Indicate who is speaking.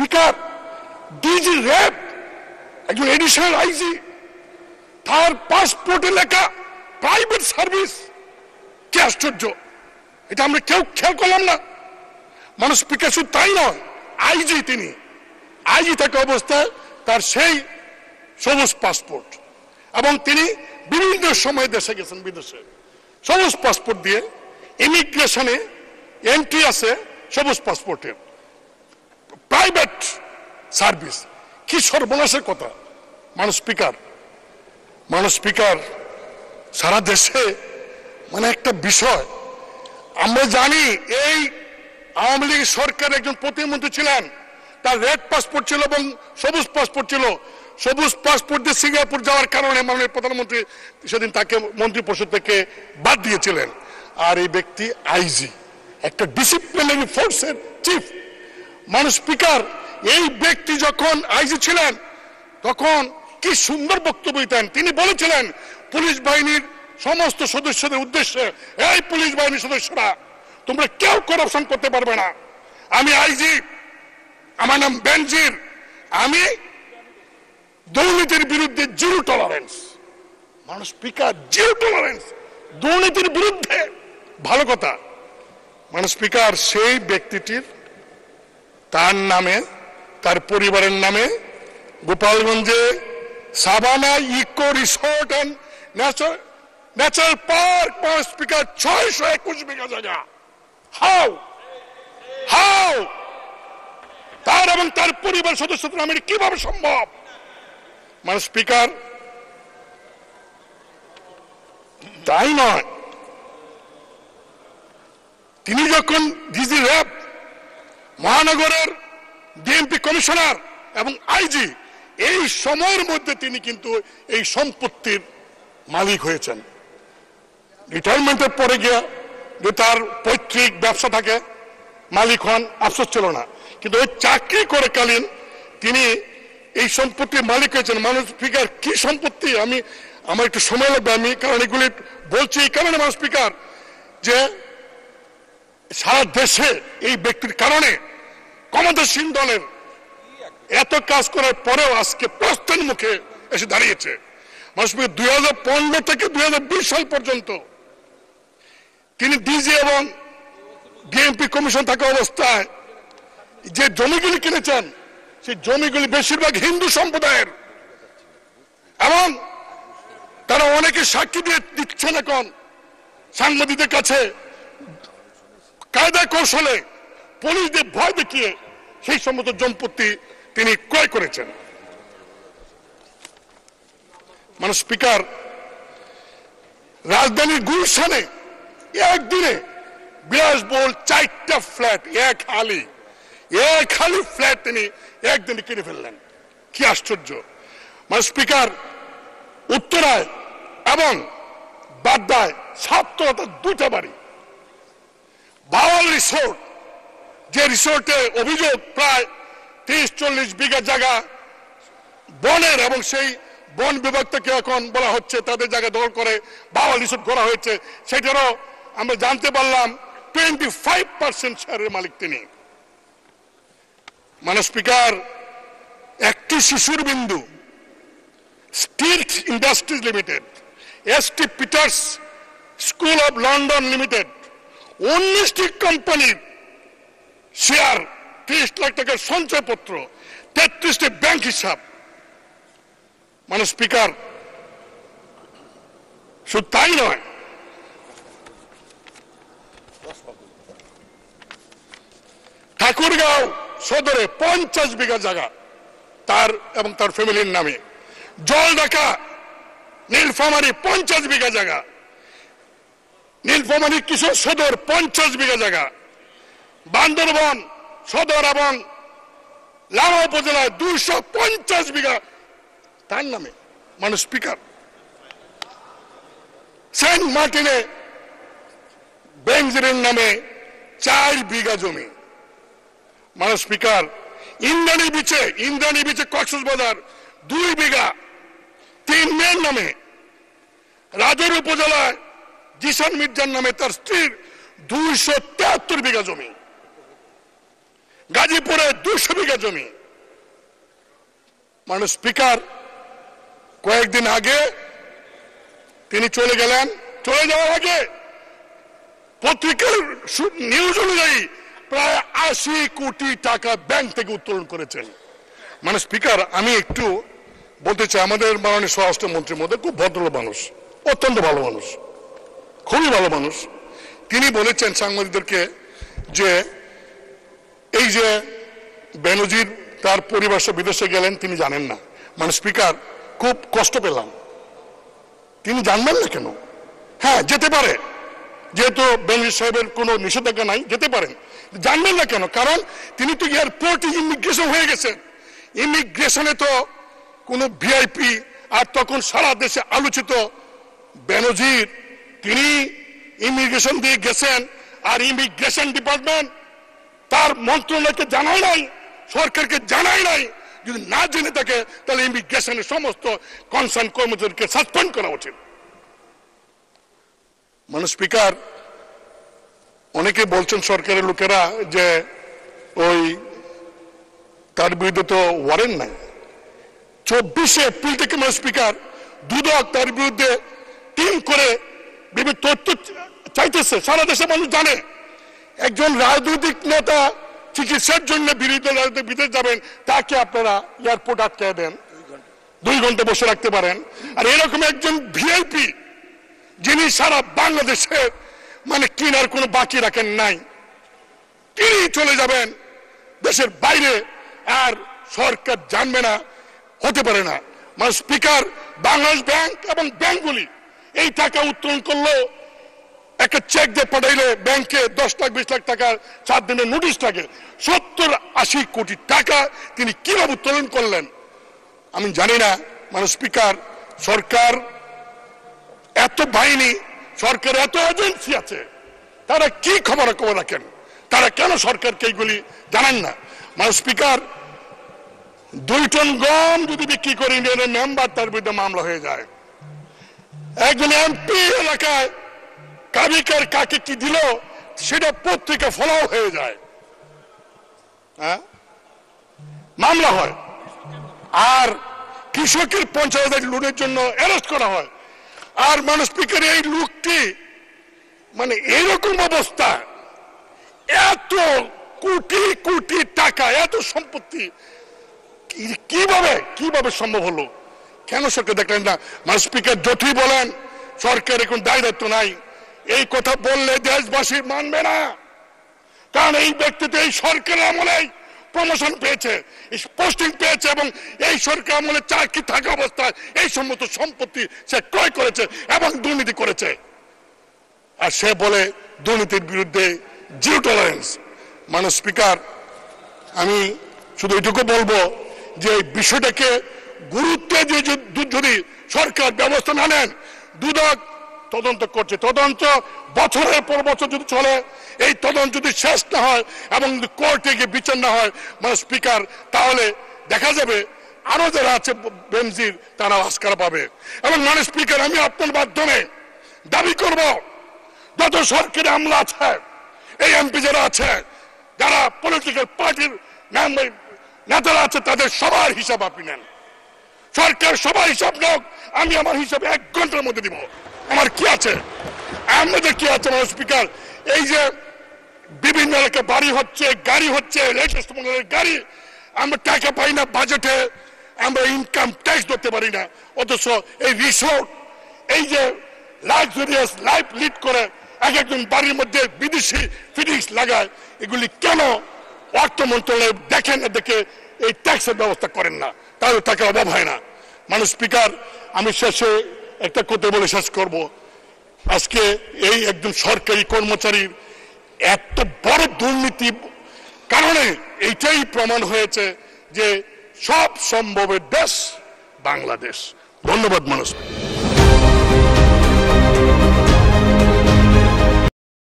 Speaker 1: Speaker, DG RAB একজন additional IG, তার পাসপোর্টে লেখা প্রাইভেট সার্ভিস। কি আশ্চর্য! এটা আমরা কেউ খেয়াল করলাম না। মানুষ স্পিকার শুধু তাই নয়, আইজি, তিনি আইজি থাকা অবস্থায় তার সেই সবুজ পাসপোর্ট, এবং তিনি বিভিন্ন সময় দেশে গেছেন, বিদেশে সবুজ পাসপোর্ট দিয়ে। ইমিগ্রেশনে এন্ট্রি আছে সবুজ পাসপোর্টের, প্রাইভেট সার্ভিস। কি সর্বনাশের কথা! মানুষ স্পিকার, সারা দেশে মানে একটা বিষয়। আমরা জানি এই আওয়ামী লীগ সরকার একজন প্রতিমন্ত্রী ছিলেন, তার রেড পাসপোর্ট ছিল এবং সবুজ পাসপোর্ট ছিল। সবুজ পাসপোর্ট দিয়ে সিঙ্গাপুর যাওয়ার কারণে মাননীয় প্রধানমন্ত্রী সেদিন তাকে মন্ত্রী পরিষদ থেকে বাদ দিয়েছিলেন। আর এই ব্যক্তি আইজি, একটা ডিসিপ্লিনারি ফোর্সের চিফ। মানুষ স্পিকার, এই ব্যক্তি যখন আইজি ছিলেন তখন কি সুন্দর বক্তব্য দিতেন। তিনি বলেছিলেন পুলিশ বাহিনীর সমস্ত সদস্যদের উদ্দেশ্যে, এই পুলিশ বাহিনীর সদস্যরা, তোমরা কেউ করাপশন করতে পারবে না। আমি আইজি, আমার নাম বেনজির, আমি দুর্নীতির বিরুদ্ধে জিরো টলারেন্স। মানুষ স্পিকার, জিরো টলারেন্স দুর্নীতির বিরুদ্ধে। ভালো কথা। মানুষ স্পিকার, সেই ব্যক্তিটির তার নামে, তার পরিবারের নামে গোপালগঞ্জে Savanna Eco Resort and Natural Park, মানুষ স্পিকার, 621 বিঘা জায়গা। হাউ তার এবং তার পরিবার সদস্যদের নামে কিভাবে সম্ভব? মানুষ স্পিকার, তাই নয়, তিনি যখন ডিজি র্যাব, মহানগরের ডিএমপি কমিশনার এবং আইজি, এই সময়ের মধ্যে তিনি কিন্তু এই সম্পত্তির মালিক হয়েছেন। রিটায়ারমেন্টের পরে গিয়ে যে তার পৈতৃক ব্যবসা থাকে, মালিক হন, আফসোস ছিল না, কিন্তু ওই চাকরি করে কালীন তিনি এই সম্পত্তির মালিক হয়েছেন। মানুষ স্পিকার, কি সম্পত্তি! আমার একটু সময় লাগবে, আমি কারণ এগুলি বলছি এই কারণে। মানুষ স্পিকার, যে সারা দেশে এই ব্যক্তির কারণে ক্ষমতাসীন দলের এত কাজ করার পরেও আজকে প্রশ্নের মুখে এসে দাঁড়িয়েছে। মানুষ স্পিকার, 2015 থেকে 2020 সাল পর্যন্ত তিনি ডিজি এবং ডিএমপি কমিশন থাকা অবস্থায় যে জমিগুলি কিনেছেন, সেই জমিগুলি বেশিরভাগ হিন্দু সম্প্রদায়ের, এবং তারা অনেকে সাক্ষী দিয়ে দিচ্ছেন এখন সাংবাদিকদের কাছে, কায়দা কৌশলে পুলিশদের ভয় দেখিয়ে সেই সমস্ত সম্পত্তি তিনি ক্রয় করেছেন। মানুষ স্পিকার, রাজধানীর গুলশানে একদিনে বিলাসবহুল 4টা ফ্ল্যাট, এক খালি ফ্ল্যাট তিনি একদিনে কিনে ফেললেন। কি আশ্চর্য! মানুষ স্পিকার, উত্তরায় এবং বাড্ডায় 2টা বাড়ি। বাওয়াল রিসোর্ট, যে রিসোর্টে অভিযোগ প্রায় 30-40 বিঘা জায়গা বনের, এবং সেই বন বিভাগ থেকে এখন বলা হচ্ছে তাদের জায়গা দখল করে বাওয়াল রিসোর্ট করা হয়েছে। সেটারও আমরা জানতে পারলাম 25% শেয়ারের মালিক তিনি। মানুষ স্পিকার, একটি শিশুর বিন্দু, steel industries limited, ST Peter's school of London limited, 19টি কোম্পানির শেয়ার, 30 লাখ টাকার সঞ্চয়পত্র, 33টি ব্যাংক হিসাব। মানুষ স্পিকার, শুধু তাই নয়, ঠাকুরগাঁও সদরে 50 বিঘা জায়গা তার এবং তার ফ্যামিলির নামে। জলঢাকা নীলফামারী 50 বিঘা জায়গা, নীলফামারী কিশোর সদর 50 বিঘা জায়গা, বান্দরবান সদর এবং লামা উপজেলায় 250 বিঘা তার নামে। মানুষ স্পিকার, সেন্ট মার্টিনে বেনজিরের নামে 4 বিঘা জমি। মানুষ স্পিকার, ইন্দ্রাণী বিচে কক্সবাজার 2 বিঘা 3 মেয়ের নামে। রাজৌর উপজেলায় জিসান মির্জার নামে তার স্ত্রীর 273 বিঘা জমি। গাজীপুরে 200 বিঘা জমি। মানে স্পিকার কয়েকদিন আগে তিনি চলে গেলেন, চলে যাওয়ার আগে পত্রিকার নিউজ অনুযায়ী প্রায় 80 কোটি টাকা ব্যাংক থেকে উত্তোলন করেছেন। মানে স্পিকার, আমি একটু বলতে চাই, আমাদের মাননীয় স্বরাষ্ট্রমন্ত্রীর মধ্যে খুব ভদ্র মানুষ, অত্যন্ত ভালো মানুষ, খুবই ভালো মানুষ। তিনি বলেছেন সাংবাদিকদেরকে যে এই যে বেনজির তার পরিবার সহ বিদেশে গেলেন তিনি জানেন না। মানে স্পিকার, খুব কষ্ট পেলাম। তিনি জানবেন না কেন? হ্যাঁ, যেতে পারে, যেহেতু বেনজির সাহেবের কোনো নিষেধাজ্ঞা নাই, যেতে পারেন। জানবেন না কেন? কারণ তিনি তো এয়ারপোর্টে ইমিগ্রেশন হয়ে গেছেন। ইমিগ্রেশনে তো কোনো ভিআইপি, আর তখন সারা দেশে আলোচিত বেনজির, তিনি ইমিগ্রেশন দিয়ে গেছেন, আর ইমিগ্রেশন ডিপার্টমেন্ট তার মন্ত্রণালয়কে জানায় নাই, সরকারকে জানায় নাই। যদি না জেনে থাকে তাহলে ইমিগ্রেশনের সমস্ত কনসার্ন কর্মচারীকে সাসপেন্ড করা উচিত। মানে স্পিকার, অনেকে বলছেন সরকারের লোকেরা যে ওই তার বিরুদ্ধে তো ওয়ারেন্ট নাই। 24 এপ্রিল থেকে মানে স্পিকার দুদক তার বিরুদ্ধে টিম করে বিভিন্ন তথ্য চাইতেছে। সারা দেশে মানুষ জানে একজন রাজনৈতিক নেতা চিকিৎসার জন্য বিদেশ যাবেন, তাকে আপনারা এয়ারপোর্ট আটকে দেন, 2 ঘন্টা বসে রাখতে পারেন। আর এরকম একজন ভিআইপি যিনি সারা বাংলাদেশের মানে কিনার কোনো বাকি রাখেন নাই, তিনি চলে যাবেন দেশের বাইরে, আর সরকার জানবে না, হতে পারে না। মানে স্পিকার, বাংলাদেশ ব্যাংক এবং ব্যাংকগুলি এই টাকা উত্তোলন করলো, একটা চেক দিয়ে পাঠাইলে ব্যাংকে 10 লাখ 20 লাখ টাকা 7 দিনের নোটিশ থাকে। 70-80 কোটি টাকা তিনি কিভাবে উত্তোলন করলেন আমি জানি না। মানে স্পিকার, সরকার এত বাহিনী, সরকার এত এজেন্সি আছে, তারা কি খবর রাখেন? তারা কেন সরকারকে এইগুলি জানান না? মানে স্পিকার, 2 টন গম যদি বিক্রি করে ইউনিয়নের মেম্বার, তার বিরুদ্ধে মামলা হয়ে যায়। একজন এমপি এলাকায় কাবিকার কাকে কি দিল সেটা পত্রিকা ফলাও হয়ে যায়, হ্যাঁ, মামলা হয়। আর কৃষকের 50,000 লোনের জন্য অ্যারেস্ট করা হয়। আর মানে স্পিকার, এই লোকটি মানে এরকম অবস্থা, এত কোটি কোটি টাকা, এত সম্পত্তি কিভাবে সম্ভব হলো? কেন সরকার দেখলেন না? মানে স্পিকার, যতই বলেন সরকারের কোন দায় দায়িত্ব নাই, এই কথা বললে দেশবাসী মানবে না। কারণ এই ব্যক্তি তো এই সরকারের আমলে প্রমোশন পেয়েছে, পোস্টিং পেয়েছে, এবং এই সরকার আমলে চাকরি থাকা অবস্থায় এই সমস্ত সম্পত্তি সে ক্রয় করেছে এবং দুর্নীতি করেছে। আর সে বলে দুর্নীতির বিরুদ্ধে জিরো টলারেন্স। মানে স্পিকার, আমি শুধু এটুকু বলবো যে এই বিষয়টাকে গুরুত্ব দিয়ে যদি সরকার ব্যবস্থা না নেন, দুদক তদন্ত করছে, তদন্ত বছরের পর বছর যদি চলে, এই তদন্ত যদি শেষ না হয় এবং কোর্টে গিয়ে বিচার না হয়, মানে স্পিকার, তাহলে দেখা যাবে আরো যারা আছে বেনজির, তারা আস্কারা পাবে। এবং মানে স্পিকার, আমি আপনার মাধ্যমে দাবি করব, যত সরকারি আমলা আছে, এই এমপি যারা আছে, যারা পলিটিক্যাল পার্টির নেতারা আছে, তাদের সবার হিসাব আপনি নেন। সরকার সবার হিসাব নেন, আমি আমার হিসাব 1 ঘন্টার মধ্যে দিব। আমার কি আছে, আমাদের কি আছে? মানে স্পিকার, এই যে বিভিন্ন এলাকায় বাড়ি হচ্ছে, গাড়ি হচ্ছে, গাড়ি, আমরা টাকা পাই না বাজেটে, আমরা ইনকাম ট্যাক্স ধরতে পারি না। অথচ এই রিসোর্ট, এই যে লাক্সারিয়াস লাইফ লিড করে একজন বাড়ির মধ্যে বিদেশি ফিটিংস লাগায়, এগুলি কেন অর্থ মন্ত্রণালয় দেখেন না, দেখে এই ট্যাক্সের ব্যবস্থা করেন না? তাহলে টাকার অভাব হয় না। মানে স্পিকার, আমি শেষে একটা কথা বলে শেষ করব। আজকে এই একজন সরকারি কর্মচারীর এত বড় দুর্নীতি কারণে এইটাই প্রমাণ হয়েছে যে সব সম্ভবের দেশ বাংলাদেশ। ধন্যবাদ মানুষ।